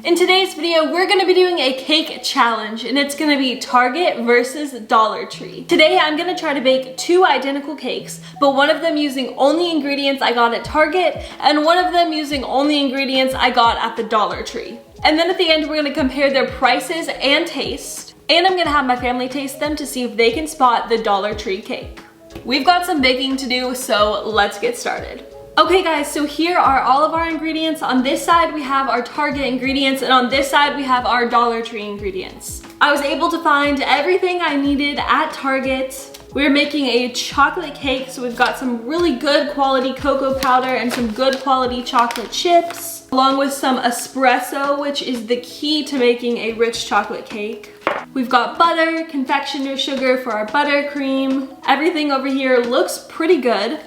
In today's video, we're gonna be doing a cake challenge, and it's gonna be Target versus Dollar Tree. Today, I'm gonna try to bake two identical cakes, but one of them using only ingredients I got at Target, and one of them using only ingredients I got at the Dollar Tree. And then at the end, we're gonna compare their prices and taste, and I'm gonna have my family taste them to see if they can spot the Dollar Tree cake. We've got some baking to do, so let's get started. Okay guys, so here are all of our ingredients. On this side we have our Target ingredients, and on this side we have our Dollar Tree ingredients. I was able to find everything I needed at Target. We're making a chocolate cake, so we've got some really good quality cocoa powder and some good quality chocolate chips, along with some espresso, which is the key to making a rich chocolate cake. We've got butter, confectioner's sugar for our buttercream. Everything over here looks pretty good.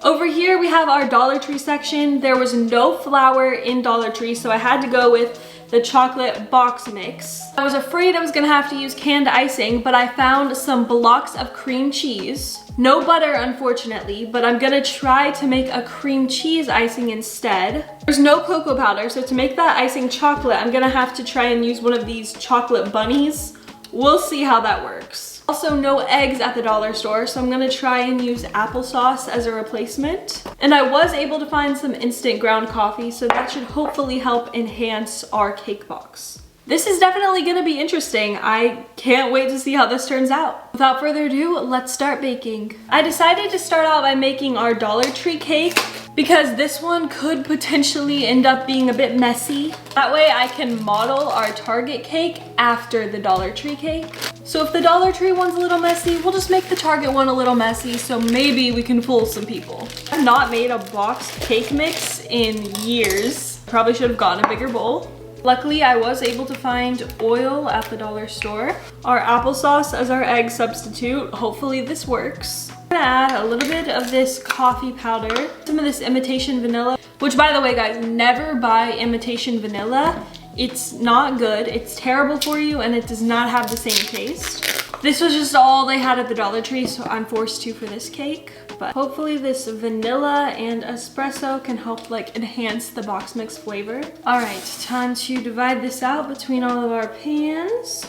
Over here we have our Dollar Tree section. There was no flour in Dollar Tree, so I had to go with the chocolate box mix. I was afraid I was gonna have to use canned icing, but I found some blocks of cream cheese. No butter, unfortunately, but I'm gonna try to make a cream cheese icing instead. There's no cocoa powder, so to make that icing chocolate, I'm gonna have to try and use one of these chocolate bunnies. We'll see how that works. Also, no eggs at the dollar store, so I'm gonna try and use applesauce as a replacement. And I was able to find some instant ground coffee, so that should hopefully help enhance our cake box. This is definitely gonna be interesting. I can't wait to see how this turns out. Without further ado, let's start baking. I decided to start out by making our Dollar Tree cake because this one could potentially end up being a bit messy. That way I can model our Target cake after the Dollar Tree cake. So if the Dollar Tree one's a little messy, we'll just make the Target one a little messy, so maybe we can fool some people. I've not made a boxed cake mix in years. Probably should have gotten a bigger bowl. Luckily, I was able to find oil at the dollar store. Our applesauce as our egg substitute. Hopefully this works. I'm gonna add a little bit of this coffee powder, some of this imitation vanilla, which by the way guys, never buy imitation vanilla. It's not good, it's terrible for you, and it does not have the same taste. This was just all they had at the Dollar Tree, so I'm forced to for this cake. But hopefully this vanilla and espresso can help like enhance the box mix flavor. All right, time to divide this out between all of our pans.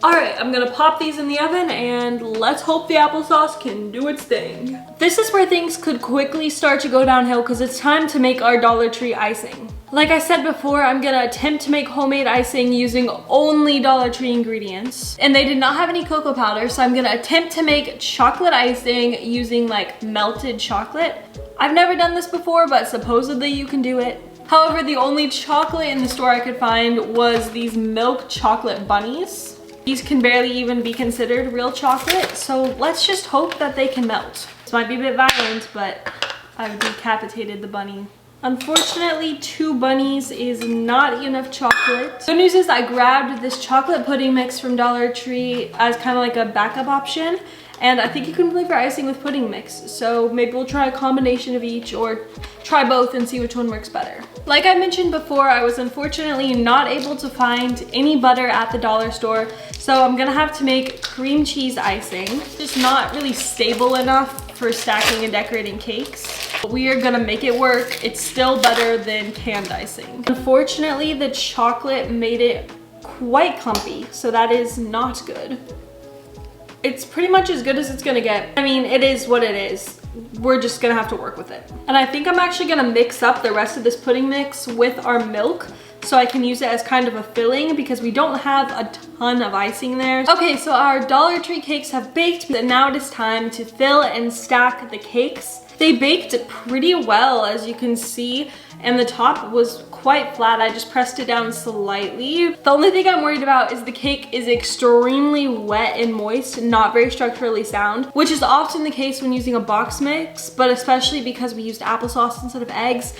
All right, I'm gonna pop these in the oven and let's hope the applesauce can do its thing. This is where things could quickly start to go downhill because it's time to make our Dollar Tree icing. Like I said before, I'm gonna attempt to make homemade icing using only Dollar Tree ingredients. And they did not have any cocoa powder, so I'm gonna attempt to make chocolate icing using like melted chocolate. I've never done this before, but supposedly you can do it. However, the only chocolate in the store I could find was these milk chocolate bunnies. These can barely even be considered real chocolate, so let's just hope that they can melt. This might be a bit violent, but I've decapitated the bunny. Unfortunately, 2 bunnies is not enough chocolate. Good news is I grabbed this chocolate pudding mix from Dollar Tree as kind of like a backup option, and I think you can flavor icing with pudding mix, so maybe we'll try a combination of each or try both and see which one works better. Like I mentioned before, I was unfortunately not able to find any butter at the dollar store, so I'm gonna have to make cream cheese icing. It's just not really stable enough for stacking and decorating cakes. But we are gonna make it work. It's still better than canned icing. Unfortunately, the chocolate made it quite clumpy, so that is not good. It's pretty much as good as it's gonna get. I mean, it is what it is. We're just gonna have to work with it. And I think I'm actually gonna mix up the rest of this pudding mix with our milk so I can use it as kind of a filling because we don't have a ton of icing there. Okay, so our Dollar Tree cakes have baked, and now it is time to fill and stack the cakes. They baked pretty well, as you can see, and the top was quite flat. I just pressed it down slightly. The only thing I'm worried about is the cake is extremely wet and moist, not very structurally sound, which is often the case when using a box mix, but especially because we used applesauce instead of eggs.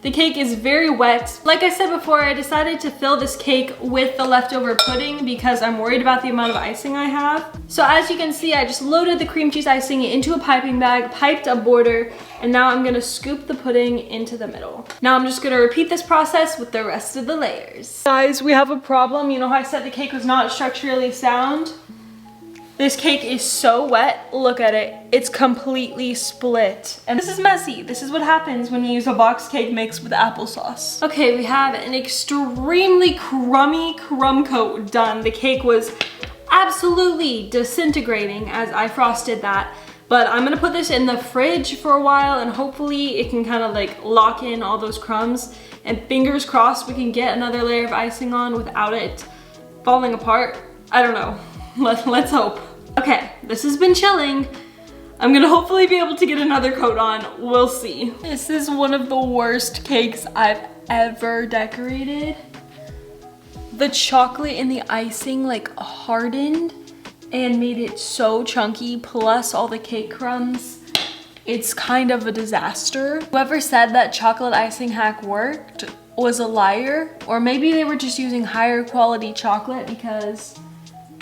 The cake is very wet. Like I said before, I decided to fill this cake with the leftover pudding because I'm worried about the amount of icing I have. So as you can see, I just loaded the cream cheese icing into a piping bag, piped a border, and now I'm gonna scoop the pudding into the middle. Now I'm just gonna repeat this process with the rest of the layers. Guys, we have a problem. You know how I said the cake was not structurally sound? This cake is so wet. Look at it. It's completely split. And this is messy. This is what happens when you use a box cake mix with applesauce. Okay, we have an extremely crummy crumb coat done. The cake was absolutely disintegrating as I frosted that. But I'm gonna put this in the fridge for a while and hopefully it can kind of like lock in all those crumbs. And fingers crossed we can get another layer of icing on without it falling apart. I don't know. Let's hope. Okay, this has been chilling. I'm gonna hopefully be able to get another coat on. We'll see. This is one of the worst cakes I've ever decorated. The chocolate in the icing like hardened and made it so chunky, plus all the cake crumbs. It's kind of a disaster. Whoever said that chocolate icing hack worked was a liar, or maybe they were just using higher quality chocolate because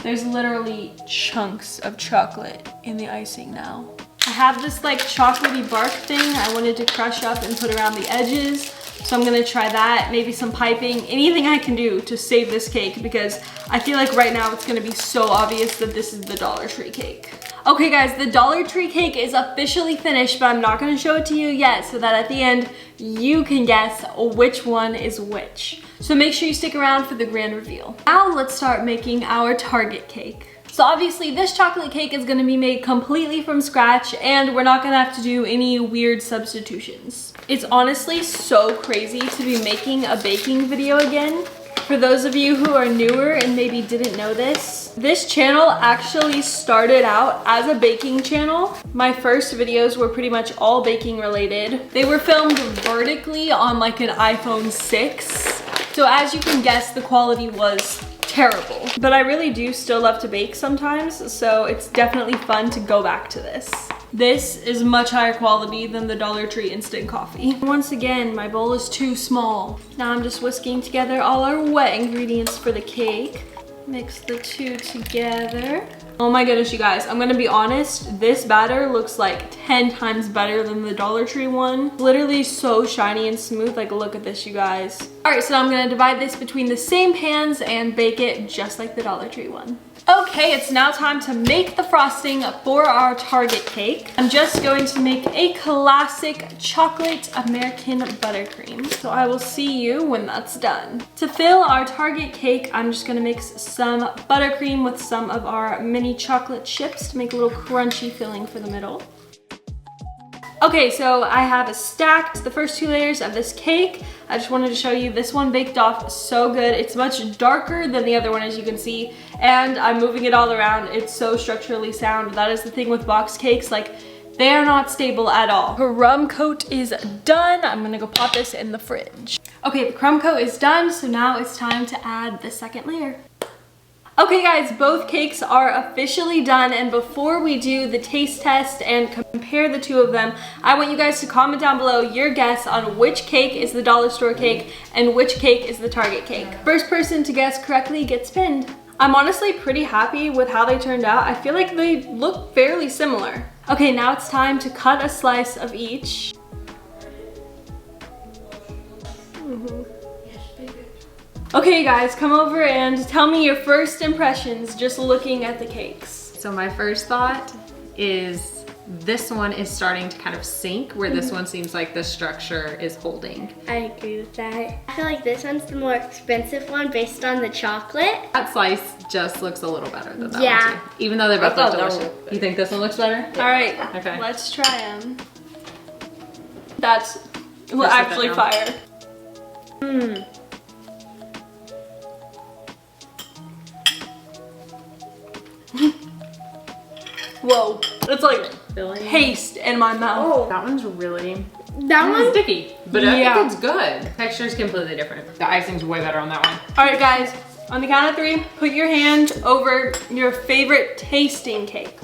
there's literally chunks of chocolate in the icing now. I have this like chocolatey bark thing I wanted to crush up and put around the edges. So I'm gonna try that, maybe some piping, anything I can do to save this cake because I feel like right now it's gonna be so obvious that this is the Dollar Tree cake. Okay guys, the Dollar Tree cake is officially finished, but I'm not gonna show it to you yet so that at the end you can guess which one is which. So make sure you stick around for the grand reveal. Now let's start making our target cake. So obviously this chocolate cake is gonna be made completely from scratch and we're not gonna have to do any weird substitutions. It's honestly so crazy to be making a baking video again. For those of you who are newer and maybe didn't know this channel actually started out as a baking channel. My first videos were pretty much all baking related. They were filmed vertically on like an iPhone 6. So as you can guess, the quality was terrible. But I really do still love to bake sometimes, so it's definitely fun to go back to this. This is much higher quality than the Dollar Tree instant coffee. Once again, my bowl is too small. Now I'm just whisking together all our wet ingredients for the cake. Mix the two together. Oh my goodness, you guys, I'm gonna be honest, this batter looks like 10 times better than the Dollar Tree one. Literally so shiny and smooth, like look at this, you guys. All right, so I'm gonna divide this between the same pans and bake it just like the Dollar Tree one. Okay, it's now time to make the frosting for our target cake. I'm just going to make a classic chocolate American buttercream. So I will see you when that's done. To fill our target cake, I'm just gonna mix some buttercream with some of our mini chocolate chips to make a little crunchy filling for the middle. Okay, so I have stacked the first 2 layers of this cake. I just wanted to show you this one baked off so good. It's much darker than the other one, as you can see, and I'm moving it all around. It's so structurally sound. That is the thing with box cakes, like they are not stable at all. Crumb coat is done. I'm gonna go pop this in the fridge. Okay, the crumb coat is done, so now it's time to add the second layer. Okay guys, both cakes are officially done, and before we do the taste test and compare the two of them, I want you guys to comment down below your guess on which cake is the dollar store cake and which cake is the Target cake. First person to guess correctly gets pinned. I'm honestly pretty happy with how they turned out. I feel like they look fairly similar. Okay, now it's time to cut a slice of each. Okay guys, come over and tell me your first impressions just looking at the cakes. So my first thought is this one is starting to kind of sink, where this one seems like the structure is holding. I agree with that. I feel like this one's the more expensive one based on the chocolate. That slice just looks a little better than that Yeah. one too. Even though they both look delicious. You think this one looks better? All right, Okay. let's try them. That's actually fire. Whoa, it's like paste in my mouth. That one's really That one? sticky, but I Yeah. think it's good. Texture's completely different. The icing's way better on that one. All right guys, on the count of 3, put your hand over your favorite tasting cake.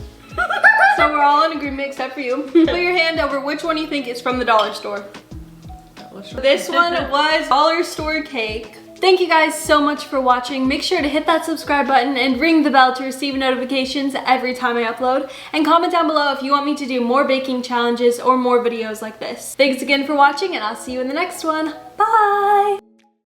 So we're all in agreement except for you. Put your hand over which one you think is from the dollar store. This one was dollar store cake. Thank you guys so much for watching. Make sure to hit that subscribe button and ring the bell to receive notifications every time I upload. And comment down below if you want me to do more baking challenges or more videos like this. Thanks again for watching, and I'll see you in the next one. Bye!